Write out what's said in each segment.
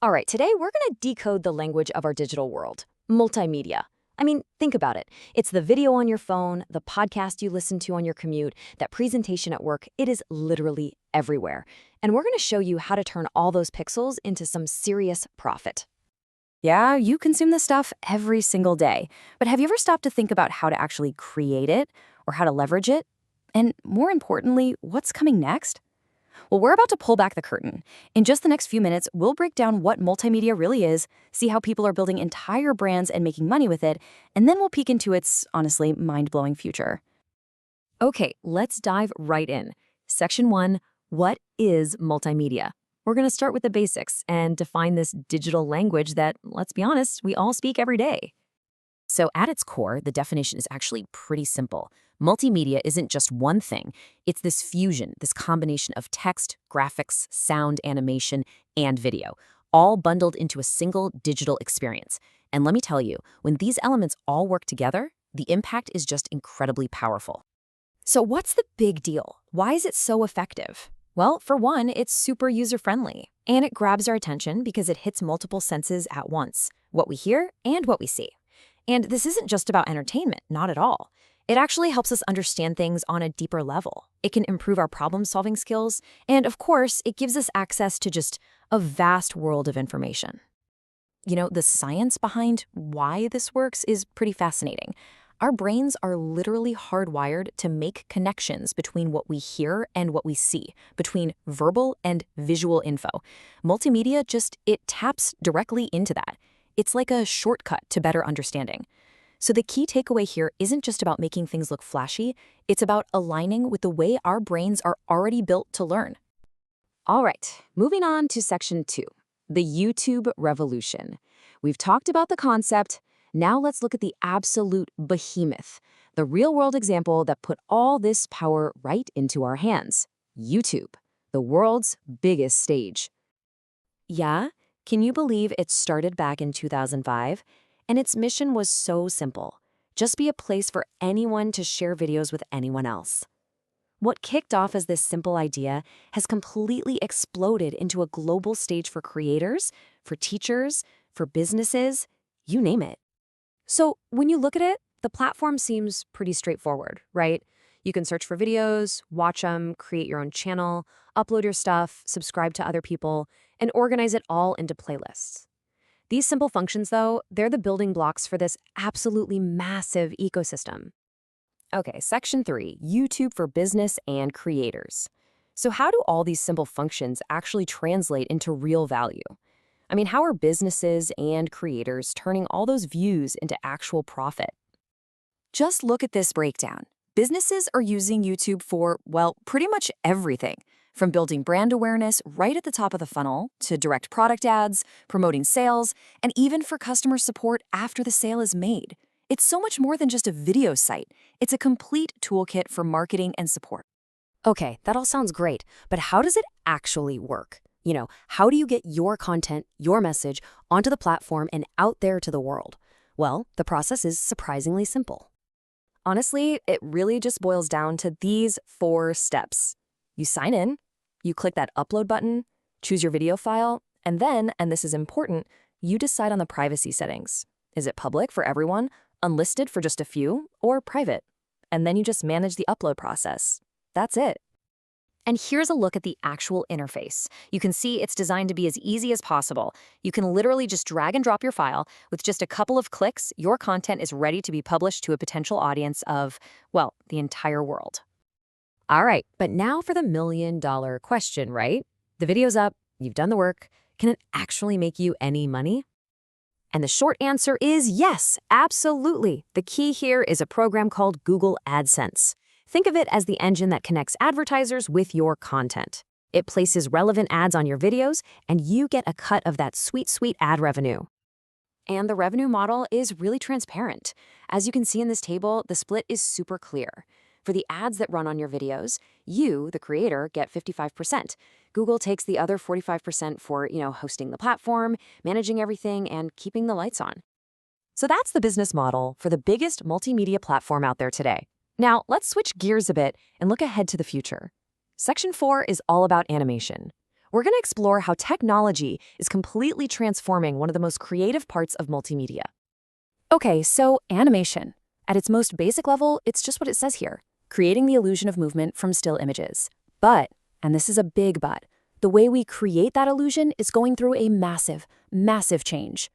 All right, today we're going to decode the language of our digital world, multimedia. I mean, think about it. It's the video on your phone, the podcast you listen to on your commute, that presentation at work. It is literally everywhere. And we're going to show you how to turn all those pixels into some serious profit. Yeah, you consume this stuff every single day. But have you ever stopped to think about how to actually create it or how to leverage it? And more importantly, what's coming next? Well, we're about to pull back the curtain. In just the next few minutes, we'll break down what multimedia really is, see how people are building entire brands and making money with it, and then we'll peek into its, honestly, mind-blowing future. Okay, let's dive right in. Section 1, what is multimedia? We're going to start with the basics and define this digital language that, let's be honest, we all speak every day. So at its core, the definition is actually pretty simple. Multimedia isn't just one thing. It's this fusion, this combination of text, graphics, sound, animation, and video, all bundled into a single digital experience. And let me tell you, when these elements all work together, the impact is just incredibly powerful. So what's the big deal? Why is it so effective? Well, for one, it's super user-friendly, and it grabs our attention because it hits multiple senses at once, what we hear and what we see. And this isn't just about entertainment, not at all. It actually helps us understand things on a deeper level. It can improve our problem-solving skills, and of course, it gives us access to just a vast world of information. You know, the science behind why this works is pretty fascinating. Our brains are literally hardwired to make connections between what we hear and what we see, between verbal and visual info. Multimedia it taps directly into that. It's like a shortcut to better understanding. So the key takeaway here isn't just about making things look flashy, it's about aligning with the way our brains are already built to learn. All right, moving on to section 2, the YouTube revolution. We've talked about the concept. Now let's look at the absolute behemoth, the real-world example that put all this power right into our hands. YouTube, the world's biggest stage. Yeah? Can you believe it started back in 2005? And its mission was so simple. Just be a place for anyone to share videos with anyone else. What kicked off as this simple idea has completely exploded into a global stage for creators, for teachers, for businesses, you name it. So when you look at it, the platform seems pretty straightforward, right? You can search for videos, watch them, create your own channel, upload your stuff, subscribe to other people, and organize it all into playlists. These simple functions, though, they're the building blocks for this absolutely massive ecosystem. Okay, section 3, YouTube for business and creators. So how do all these simple functions actually translate into real value? I mean, how are businesses and creators turning all those views into actual profit? Just look at this breakdown. Businesses are using YouTube for, well, pretty much everything. From building brand awareness right at the top of the funnel, to direct product ads, promoting sales, and even for customer support after the sale is made. It's so much more than just a video site. It's a complete toolkit for marketing and support. Okay, that all sounds great, but how does it actually work? You know, how do you get your content, your message, onto the platform and out there to the world? Well, the process is surprisingly simple. Honestly, it really just boils down to these 4 steps. You sign in, you click that upload button, choose your video file, and then, and this is important, you decide on the privacy settings. Is it public for everyone, unlisted for just a few, or private? And then you just manage the upload process. That's it. And here's a look at the actual interface. You can see it's designed to be as easy as possible. You can literally just drag and drop your file. With just a couple of clicks, your content is ready to be published to a potential audience of, well, the entire world. All right, but now for the million-dollar question, right? The video's up, you've done the work. Can it actually make you any money? And the short answer is yes, absolutely. The key here is a program called Google AdSense. Think of it as the engine that connects advertisers with your content. It places relevant ads on your videos, and you get a cut of that sweet, sweet ad revenue. And the revenue model is really transparent. As you can see in this table, the split is super clear. For the ads that run on your videos, you, the creator, get 55%. Google takes the other 45% for, hosting the platform, managing everything, and keeping the lights on. So that's the business model for the biggest multimedia platform out there today. Now, let's switch gears a bit and look ahead to the future. Section 4 is all about animation. We're going to explore how technology is completely transforming one of the most creative parts of multimedia. Okay, so animation. At its most basic level, it's just what it says here, creating the illusion of movement from still images. But, and this is a big but, the way we create that illusion is going through a massive, massive change.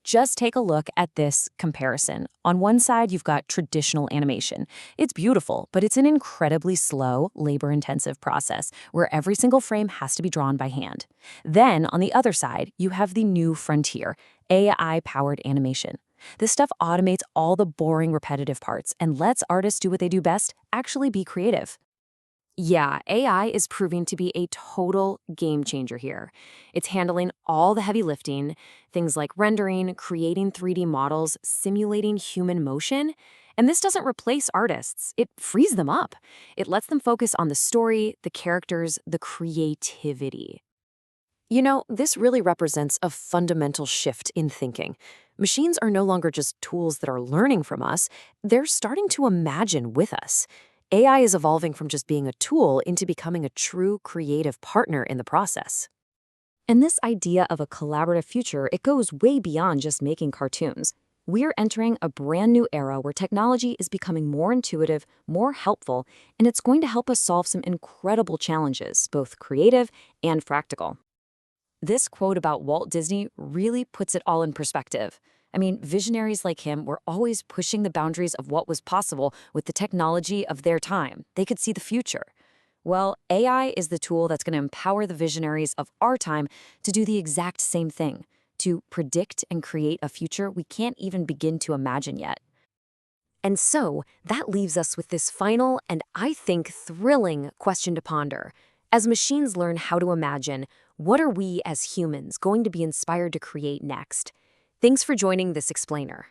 Just take a look at this comparison. On one side, you've got traditional animation. It's beautiful, but it's an incredibly slow, labor-intensive process where every single frame has to be drawn by hand. Then, on the other side, you have the new frontier, AI-powered animation. This stuff automates all the boring, repetitive parts and lets artists do what they do best, actually be creative. Yeah, AI is proving to be a total game changer here. It's handling all the heavy lifting, things like rendering, creating 3D models, simulating human motion. And this doesn't replace artists, it frees them up. It lets them focus on the story, the characters, the creativity. You know, this really represents a fundamental shift in thinking. Machines are no longer just tools that are learning from us, they're starting to imagine with us. AI is evolving from just being a tool into becoming a true creative partner in the process. And this idea of a collaborative future, it goes way beyond just making cartoons. We're entering a brand new era where technology is becoming more intuitive, more helpful, and it's going to help us solve some incredible challenges, both creative and practical. This quote about Walt Disney really puts it all in perspective. I mean, visionaries like him were always pushing the boundaries of what was possible with the technology of their time. They could see the future. Well, AI is the tool that's going to empower the visionaries of our time to do the exact same thing, to predict and create a future we can't even begin to imagine yet. And so, that leaves us with this final and, I think, thrilling question to ponder. As machines learn how to imagine, what are we as humans going to be inspired to create next? Thanks for joining this explainer.